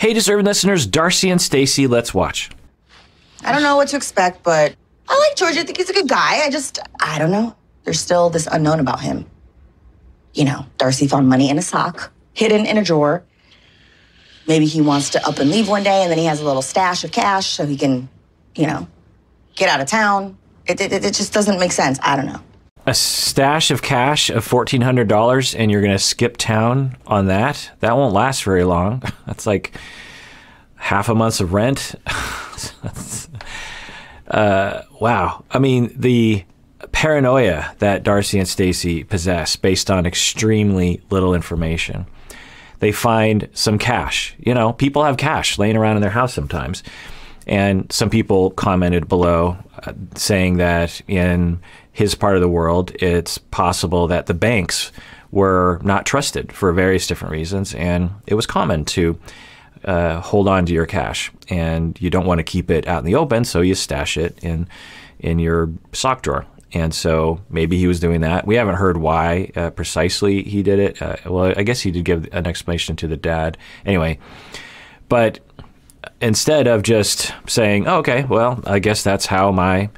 Hey, deserving listeners, Darcey and Stacey, let's watch. I don't know what to expect, but I like George. I think he's a good guy. I don't know. There's still this unknown about him. You know, Darcey found money in a sock, hidden in a drawer. Maybe he wants to up and leave one day, and then he has a little stash of cash so he can, you know, get out of town. It just doesn't make sense. I don't know. A stash of cash of $1,400 and you're going to skip town on that? That won't last very long. That's like half a month's of rent. Wow. I mean, the paranoia that Darcey and Stacey possess based on extremely little information. They find some cash. You know, people have cash laying around in their house sometimes. And some people commented below saying that in his part of the world, it's possible that the banks were not trusted for various different reasons. And it was common to hold on to your cash. And you don't want to keep it out in the open, so you stash it in your sock drawer. And so maybe he was doing that. We haven't heard why precisely he did it. Well, I guess he did give an explanation to the dad. Anyway, but instead of just saying, oh, okay, well, I guess that's how my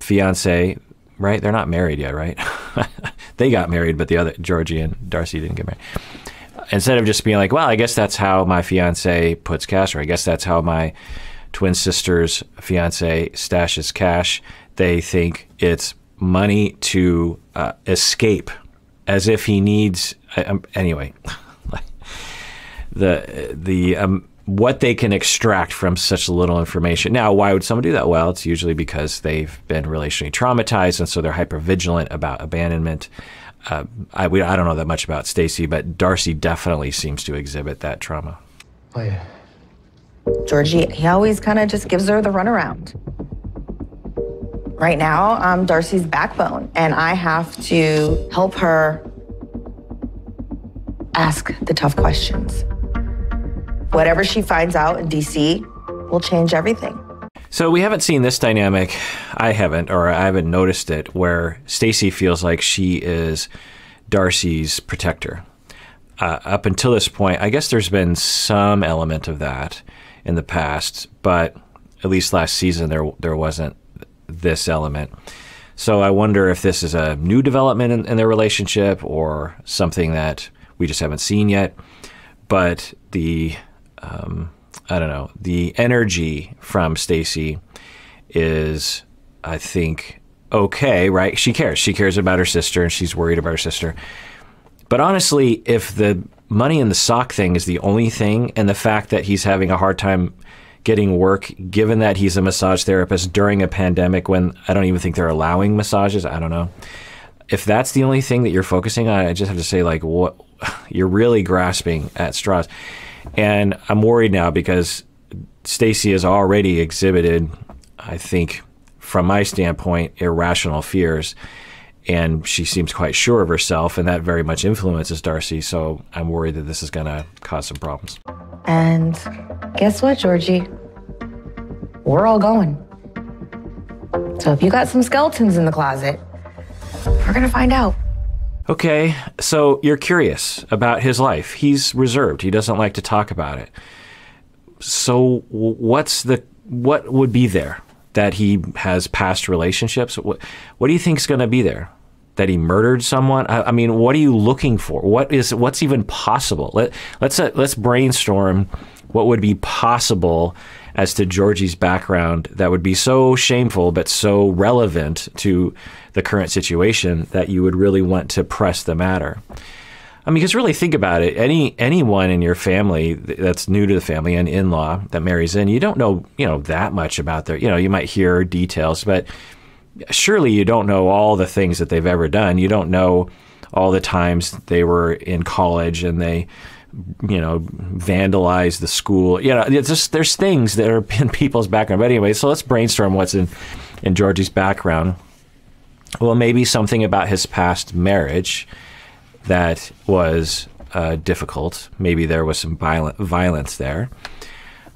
fiance, right? They're not married yet, right? They got married, but the other, Georgie and Darcey, didn't get married. Instead of just being like, well, I guess that's how my fiance puts cash, or I guess that's how my twin sister's fiance stashes cash, they think it's money to escape, as if he needs, anyway, what they can extract from such little information. Now, why would someone do that? Well, it's usually because they've been relationally traumatized, and so they're hypervigilant about abandonment. I don't know that much about Stacey, but Darcey definitely seems to exhibit that trauma. Oh, yeah. Georgie, he always kind of just gives her the runaround. Right now, I'm Darcey's backbone, and I have to help her ask the tough questions. Whatever she finds out in D.C. will change everything. So we haven't seen this dynamic. I haven't noticed it, where Stacey feels like she is Darcey's protector. Up until this point, I guess there's been some element of that in the past, but at least last season there wasn't this element. So I wonder if this is a new development in their relationship or something that we just haven't seen yet. But the I don't know, the energy from Stacey is, I think, okay, right? She cares about her sister, and she's worried about her sister. But honestly, if the money in the sock thing is the only thing, and the fact that he's having a hard time getting work, given that he's a massage therapist during a pandemic when I don't even think they're allowing massages, I don't know. If that's the only thing that you're focusing on, I just have to say, like, what, you're really grasping at straws. And I'm worried now because Stacey has already exhibited, I think, from my standpoint, irrational fears. And she seems quite sure of herself, and that very much influences Darcey. So I'm worried that this is going to cause some problems. And guess what, Georgie? We're all going. So if you got some skeletons in the closet, we're going to find out. Okay, so you're curious about his life. He's reserved. He doesn't like to talk about it. So what would be there? That he has past relationships? What do you think is going to be there? That he murdered someone? I mean, what are you looking for? What's even possible? Let's brainstorm what would be possible as to Georgie's background that would be so shameful but so relevant to the current situation that you would really want to press the matter. I mean, because really think about it. Anyone in your family that's new to the family, an in-law that marries in, you don't know, that much about their, you might hear details, but surely you don't know all the things that they've ever done. You don't know all the times they were in college and they, vandalized the school. It's just, there's things that are in people's background. But anyway, so let's brainstorm what's in Georgie's background. Well, maybe something about his past marriage that was difficult. Maybe there was some violence there.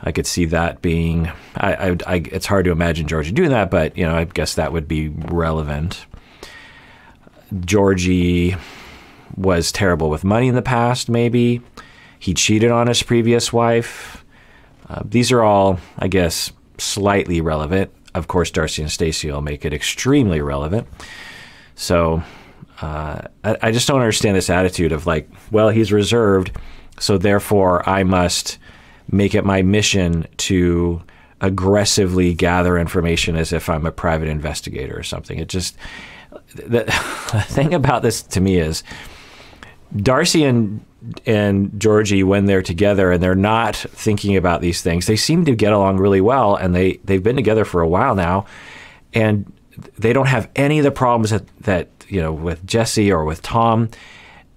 I could see that being, it's hard to imagine Georgie doing that, but, I guess that would be relevant. Georgie was terrible with money in the past, maybe. he cheated on his previous wife. These are all, I guess, slightly relevant. Of course, Darcey and Stacey will make it extremely relevant. So I just don't understand this attitude of like, well, he's reserved, so therefore I must make it my mission to aggressively gather information as if I'm a private investigator or something. It just, the thing about this to me is Darcey and Georgie, when they're together and they're not thinking about these things, they seem to get along really well, and they've been together for a while now, and they don't have any of the problems that you know, with Jesse or with Tom.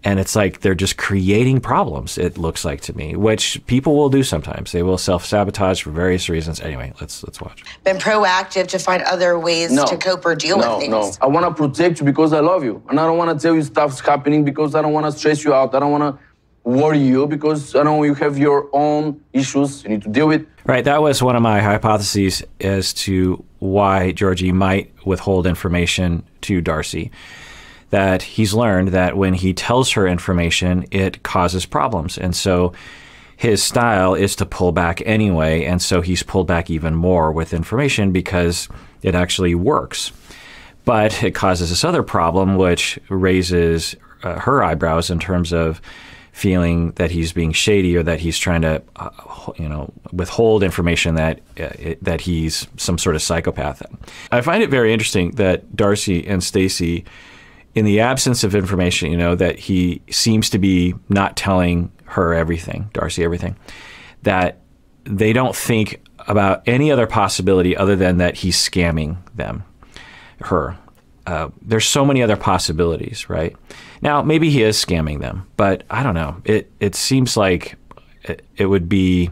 And it's like they're just creating problems, it looks like to me, which people will do sometimes. They will self-sabotage for various reasons. Anyway, let's watch. Been proactive to find other ways to cope or deal with things. No, I want to protect you because I love you. And I don't want to tell you stuff's happening because I don't want to stress you out. I don't want to worry you because I know you have your own issues you need to deal with. Right, that was one of my hypotheses as to why Georgie might withhold information to Darcey. That he's learned that when he tells her information, it causes problems. And so his style is to pull back anyway. And so he's pulled back even more with information because it actually works. But it causes this other problem, which raises her eyebrows in terms of feeling that he's being shady or that he's trying to, withhold information that he's some sort of psychopath. I find it very interesting that Darcey and Stacey, in the absence of information, that he seems to be not telling her everything, Darcey everything, that they don't think about any other possibility other than that he's scamming her. There's so many other possibilities, right? Now, maybe he is scamming them, but I don't know. It seems like it would be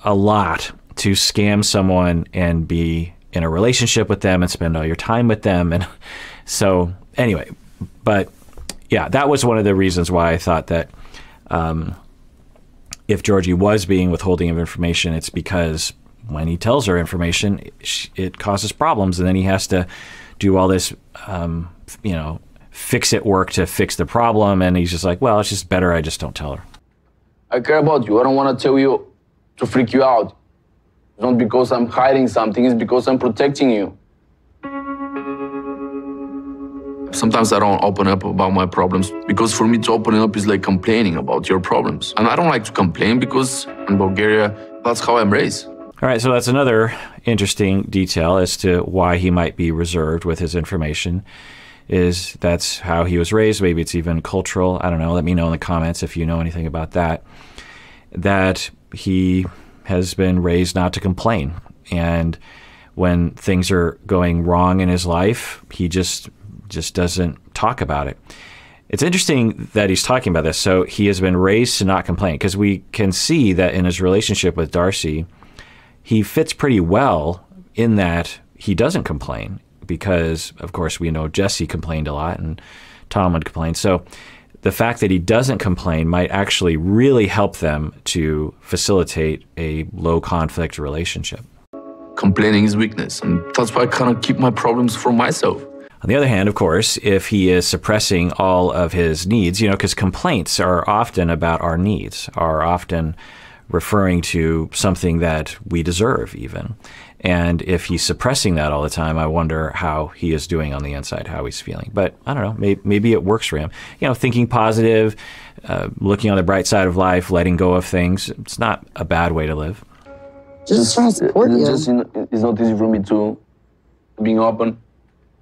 a lot to scam someone and be in a relationship with them and spend all your time with them. And so anyway, but yeah, that was one of the reasons why I thought that if Georgie was being withholding of information, it's because when he tells her information, it causes problems. And then he has to do all this, fix-it work to fix the problem. And he's just like, well, it's just better I just don't tell her. I care about you. I don't want to tell you to freak you out. It's not because I'm hiding something. It's because I'm protecting you. Sometimes I don't open up about my problems because for me to open up is like complaining about your problems. And I don't like to complain because in Bulgaria, that's how I'm raised. All right, so that's another interesting detail as to why he might be reserved with his information, is that's how he was raised. Maybe it's even cultural. I don't know. Let me know in the comments if you know anything about that. That he has been raised not to complain. And when things are going wrong in his life, he just doesn't talk about it. It's interesting that he's talking about this. So he has been raised to not complain, because we can see that in his relationship with Darcey, he fits pretty well in that he doesn't complain, because of course we know Jesse complained a lot and Tom would complain. So the fact that he doesn't complain might actually really help them to facilitate a low conflict relationship. Complaining is weakness, and that's why I kind of keep my problems for myself. On the other hand, of course, if he is suppressing all of his needs, because complaints are often about our needs, are often referring to something that we deserve even. And if he's suppressing that all the time, I wonder how he is doing on the inside, how he's feeling. But I don't know, maybe it works for him. Thinking positive, looking on the bright side of life, letting go of things, it's not a bad way to live. Just trying to support you. It's not easy for me to being open.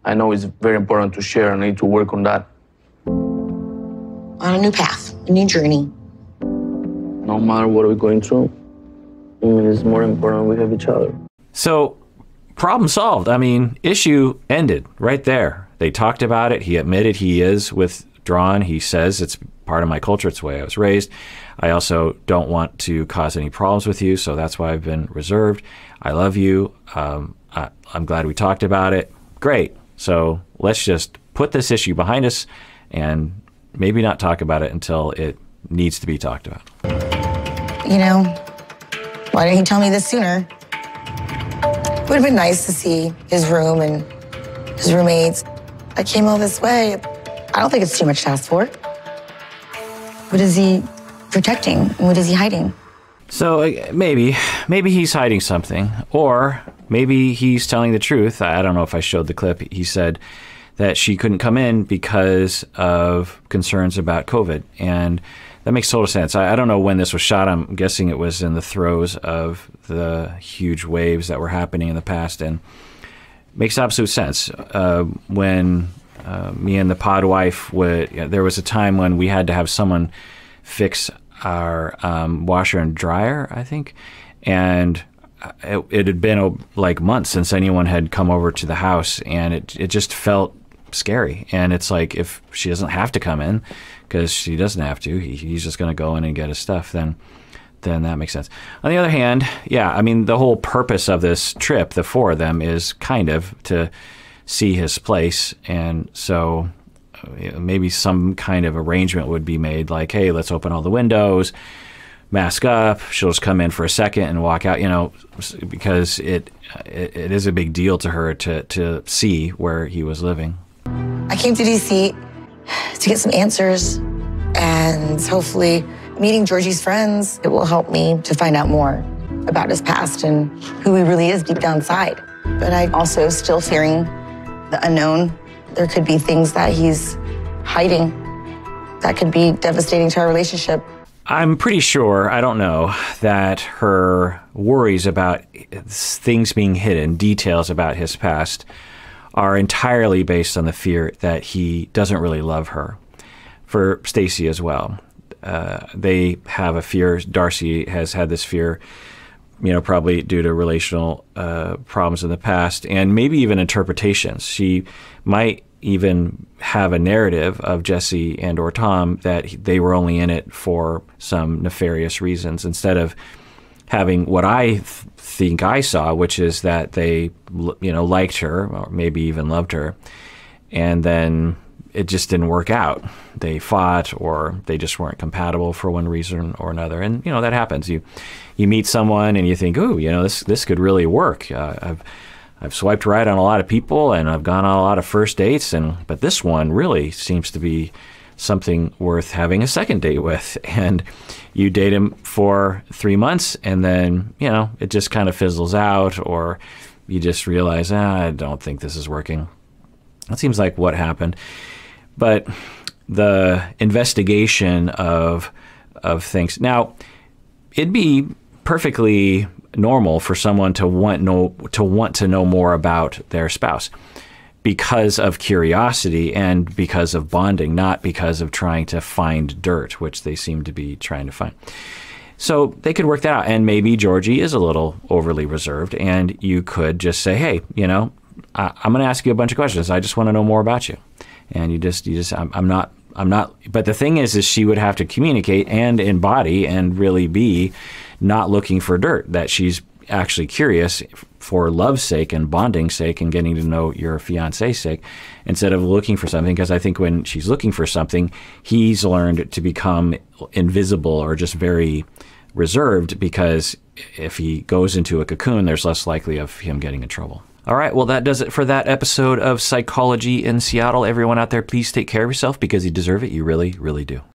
I know it's very important to share. I need to work on that. On a new path, a new journey. No matter what we're going through, it's more important we have each other. So, problem solved. I mean, issue ended right there. They talked about it. He admitted he is withdrawn. He says it's part of my culture. It's the way I was raised. I also don't want to cause any problems with you, so that's why I've been reserved. I love you. I'm glad we talked about it. Great. So let's just put this issue behind us and maybe not talk about it until it needs to be talked about. Why didn't he tell me this sooner? It would have been nice to see his room and his roommates. I came all this way. I don't think it's too much to ask for. But is he protecting? What is he hiding? So maybe he's hiding something, or maybe he's telling the truth. I don't know if I showed the clip. He said that she couldn't come in because of concerns about COVID, and that makes total sense. I don't know when this was shot. I'm guessing it was in the throes of the huge waves that were happening in the past, and makes absolute sense. When me and the pod wife there was a time when we had to have someone fix our washer and dryer, I think, and it had been like months since anyone had come over to the house, and it just felt scary. And it's like, if she doesn't have to come in, because she doesn't have to, he's just going to go in and get his stuff, then that makes sense. On the other hand, yeah, I mean, the whole purpose of this trip, the four of them, is kind of to see his place, and so maybe some kind of arrangement would be made, like, hey, let's open all the windows, mask up, she'll just come in for a second and walk out, because it is a big deal to her to see where he was living. I came to DC to get some answers, and hopefully meeting Georgie's friends, it will help me to find out more about his past and who he really is deep down inside. But I'm also still fearing the unknown. There could be things that he's hiding that could be devastating to our relationship. I'm pretty sure, I don't know, that her worries about things being hidden, details about his past, are entirely based on the fear that he doesn't really love her. For Stacey as well. They have a fear. Darcey has had this fear, probably due to relational problems in the past, and maybe even interpretations. She might even have a narrative of Jesse and or Tom that they were only in it for some nefarious reasons, instead of having what I think I saw, which is that they, liked her, or maybe even loved her, and then it just didn't work out. They fought, or they just weren't compatible for one reason or another. And, that happens. You meet someone and you think, ooh, this could really work. I've swiped right on a lot of people, and I've gone on a lot of first dates, but this one really seems to be something worth having a second date with. And you date him for 3 months, and then, it just kind of fizzles out, or you just realize, I don't think this is working. That seems like what happened. But the investigation of things. Now, it'd be perfectly normal for someone to want to know more about their spouse because of curiosity and because of bonding, not because of trying to find dirt, which they seem to be trying to find. So they could work that out. And maybe Georgie is a little overly reserved, and you could just say, hey, I'm going to ask you a bunch of questions. I just want to know more about you. And I'm not, but the thing is she would have to communicate and embody and really be not looking for dirt, that she's actually curious for love's sake and bonding's sake and getting to know your fiance's sake, instead of looking for something. Because I think when she's looking for something, he's learned to become invisible or just very reserved, because if he goes into a cocoon, there's less likely of him getting in trouble. All right, well, that does it for that episode of Psychology in Seattle. Everyone out there, please take care of yourself, because you deserve it. You really, really do.